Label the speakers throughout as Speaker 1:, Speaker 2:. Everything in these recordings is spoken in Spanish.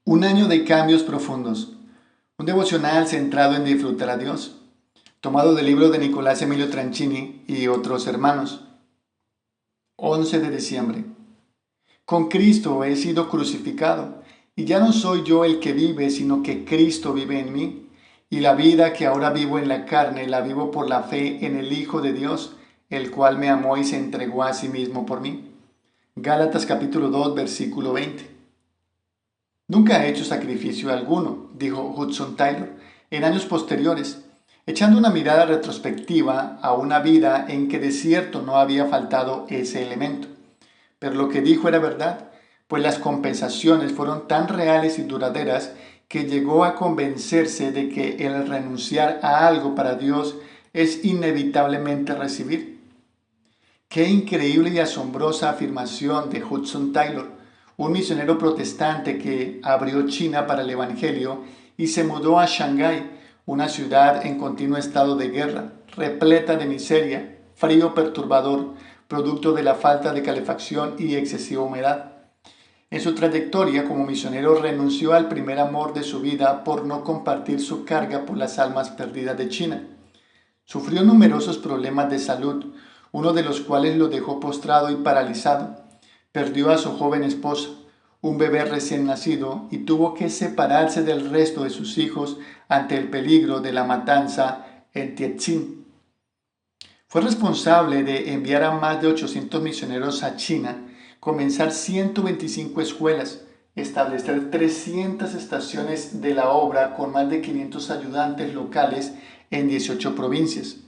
Speaker 1: Un año de cambios profundos. Un devocional centrado en disfrutar a Dios, tomado del libro de Nicolás Emilio Tranchini y otros hermanos. 11 de diciembre. Con Cristo he sido crucificado, y ya no soy yo el que vive, sino que Cristo vive en mí. Y la vida que ahora vivo en la carne, la vivo por la fe en el Hijo de Dios, el cual me amó y se entregó a sí mismo por mí. Gálatas capítulo 2, versículo 20. Nunca he hecho sacrificio alguno, dijo Hudson Taylor en años posteriores, echando una mirada retrospectiva a una vida en que de cierto no había faltado ese elemento. Pero lo que dijo era verdad, pues las compensaciones fueron tan reales y duraderas que llegó a convencerse de que el renunciar a algo para Dios es inevitablemente recibir. Qué increíble y asombrosa afirmación de Hudson Taylor, un misionero protestante que abrió China para el Evangelio y se mudó a Shanghái, una ciudad en continuo estado de guerra, repleta de miseria, frío perturbador, producto de la falta de calefacción y excesiva humedad. En su trayectoria como misionero renunció al primer amor de su vida por no compartir su carga por las almas perdidas de China. Sufrió numerosos problemas de salud, uno de los cuales lo dejó postrado y paralizado. Perdió a su joven esposa, un bebé recién nacido, y tuvo que separarse del resto de sus hijos ante el peligro de la matanza en Tianjin. Fue responsable de enviar a más de 800 misioneros a China, comenzar 125 escuelas, establecer 300 estaciones de la obra con más de 500 ayudantes locales en 18 provincias.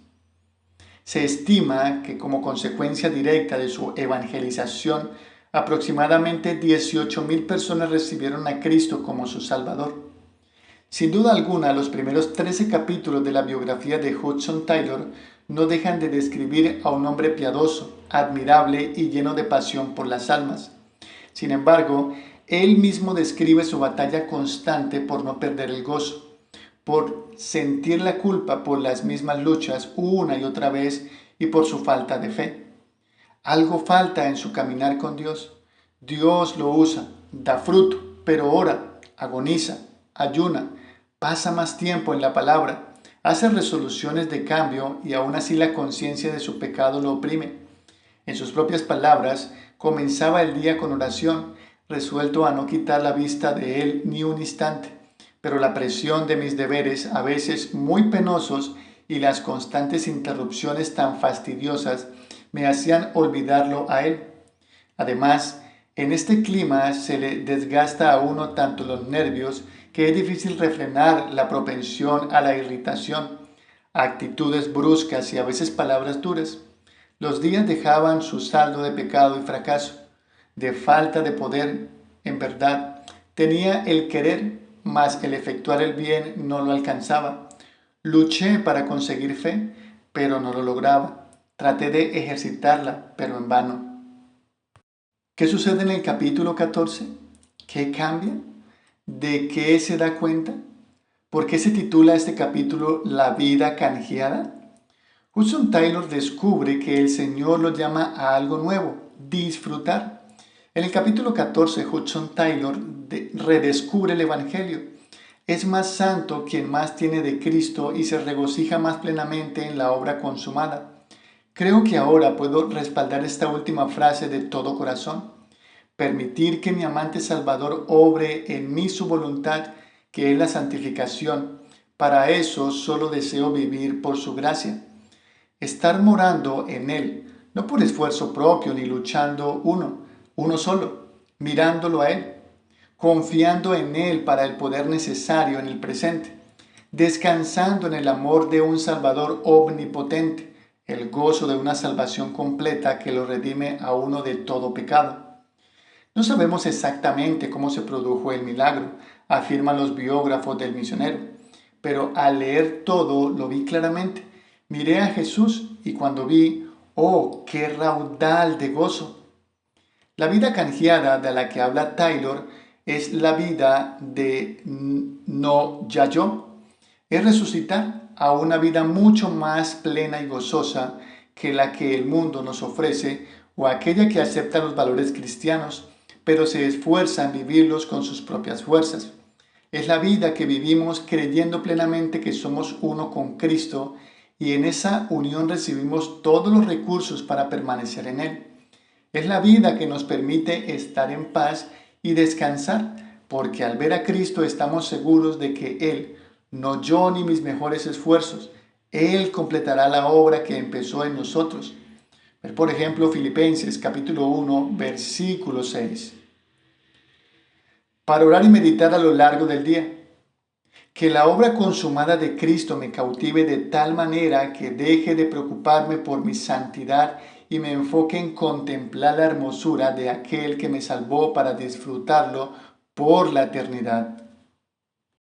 Speaker 1: Se estima que como consecuencia directa de su evangelización, aproximadamente 18.000 personas recibieron a Cristo como su Salvador. Sin duda alguna, los primeros 13 capítulos de la biografía de Hudson Taylor no dejan de describir a un hombre piadoso, admirable y lleno de pasión por las almas. Sin embargo, él mismo describe su batalla constante por no perder el gozo, por sentir la culpa por las mismas luchas una y otra vez y por su falta de fe. Algo falta en su caminar con Dios. Dios lo usa, da fruto, pero ora, agoniza, ayuna, pasa más tiempo en la palabra, hace resoluciones de cambio y aún así la conciencia de su pecado lo oprime. En sus propias palabras, comenzaba el día con oración, resuelto a no quitar la vista de él ni un instante, pero la presión de mis deberes, a veces muy penosos, y las constantes interrupciones tan fastidiosas me hacían olvidarlo a él. Además, en este clima se le desgasta a uno tanto los nervios que es difícil refrenar la propensión a la irritación, a actitudes bruscas y a veces palabras duras. Los días dejaban su saldo de pecado y fracaso, de falta de poder. En verdad, tenía el querer, mas el efectuar el bien no lo alcanzaba. Luché para conseguir fe, pero no lo lograba. Traté de ejercitarla, pero en vano. ¿Qué sucede en el capítulo 14? ¿Qué cambia? ¿De qué se da cuenta? ¿Por qué se titula este capítulo La vida canjeada? Hudson Taylor descubre que el Señor lo llama a algo nuevo, disfrutar. En el capítulo 14, Hudson Taylor redescubre el Evangelio. Es más santo quien más tiene de Cristo y se regocija más plenamente en la obra consumada. Creo que ahora puedo respaldar esta última frase de todo corazón. Permitir que mi amante Salvador obre en mí su voluntad, que es la santificación. Para eso solo deseo vivir por su gracia. Estar morando en Él, no por esfuerzo propio ni luchando uno solo, mirándolo a Él, confiando en Él para el poder necesario en el presente, descansando en el amor de un Salvador omnipotente, el gozo de una salvación completa que lo redime a uno de todo pecado. No sabemos exactamente cómo se produjo el milagro, afirman los biógrafos del misionero, pero al leer todo lo vi claramente. Miré a Jesús y cuando vi, ¡oh, qué raudal de gozo! La vida canjeada de la que habla Taylor es la vida de no ya yo. Es resucitar a una vida mucho más plena y gozosa que la que el mundo nos ofrece o aquella que acepta los valores cristianos, pero se esfuerza en vivirlos con sus propias fuerzas. Es la vida que vivimos creyendo plenamente que somos uno con Cristo y en esa unión recibimos todos los recursos para permanecer en Él. Es la vida que nos permite estar en paz y descansar, porque al ver a Cristo estamos seguros de que Él, no yo ni mis mejores esfuerzos, Él completará la obra que empezó en nosotros. Ver, por ejemplo, Filipenses capítulo 1, versículo 6. Para orar y meditar a lo largo del día. Que la obra consumada de Cristo me cautive de tal manera que deje de preocuparme por mi santidad y me enfoque en contemplar la hermosura de aquel que me salvó para disfrutarlo por la eternidad.